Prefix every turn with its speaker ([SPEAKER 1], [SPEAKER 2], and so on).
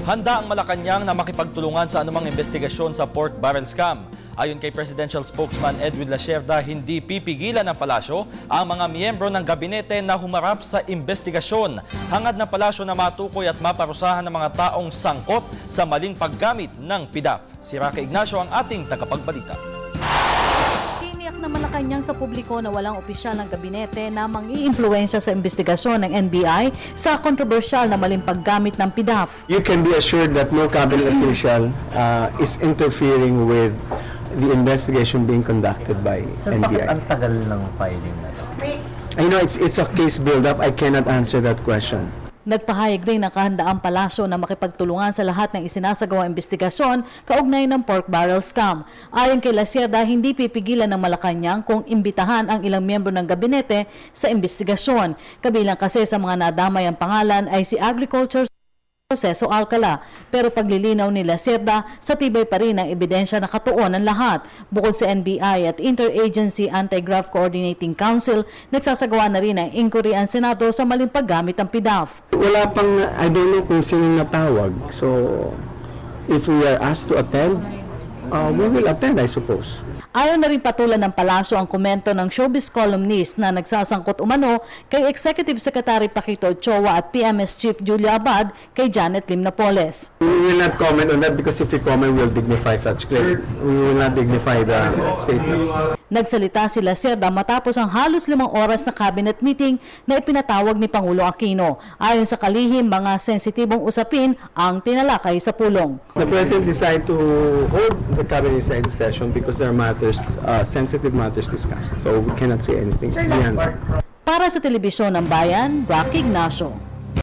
[SPEAKER 1] Handa ang Malacanang na makipagtulungan sa anumang investigasyon sa pork barrel scam. Ayon kay Presidential Spokesman Edwin Lacerda, hindi pipigilan ng palasyo ang mga miyembro ng gabinete na humarap sa investigasyon. Hangad ng palasyo na matukoy at maparusahan ng mga taong sangkot sa maling paggamit ng PDAF. Si Rocky Ignacio ang ating tagapagbalita.
[SPEAKER 2] Na Malacanang sa publiko na walang opisyal ng gabinete na mang-iimpluwensya sa investigasyon ng NBI sa kontrobersyal na maling paggamit ng PDAF.
[SPEAKER 3] You can be assured that no cabinet official is interfering with the investigation being conducted by
[SPEAKER 4] Sir, bakit
[SPEAKER 3] NBI.
[SPEAKER 4] ang tagal ng filing na ito?
[SPEAKER 3] I know it's a case build-up. I cannot answer that question.
[SPEAKER 2] Nagpahayag rin ng kahandaang palasyo na makipagtulungan sa lahat ng isinasagawang investigasyon kaugnay ng pork barrel scam. Ayon kay Lacerda, hindi pipigilan ng Malacanang kung imbitahan ang ilang miyembro ng gabinete sa investigasyon. Kabilang kasi sa mga nadamay ang pangalan ay si Agriculture Proseso Alcala, pero paglilinaw ni Lacerda, sa tibay pa rin ang ebidensya na katuon ng lahat. Bukod sa NBI at Interagency Anti-Graft Coordinating Council, nagsasagawa na rin ang inquiry ang Senado sa maling paggamit ng PDAF.
[SPEAKER 3] Wala pang, I don't know kung sinong natawag. So, if we are asked to attend, we will attend, I suppose.
[SPEAKER 2] Ayaw na rin patulan ng palasyo ang komento ng showbiz columnist na nagsasangkot umano kay Executive Secretary Paquito Ochoa at PMS Chief Julia Abad kay Janet Lim Napoles.
[SPEAKER 3] We will not comment on that because if we comment, we'll dignify such claim. We will not dignify the statements.
[SPEAKER 2] Nagsalita si Lacerda matapos ang halos 5 oras na cabinet meeting na ipinatawag ni Pangulo Aquino. Ayon sa kalihim, mga sensitibong usapin ang tinalakay sa pulong.
[SPEAKER 3] The President decided to hold the cabinet executive session because there are matters, sensitive matters discussed. So we cannot say anything beyond that.
[SPEAKER 2] Para sa Telebisyon ng Bayan, Rocky Ignacio.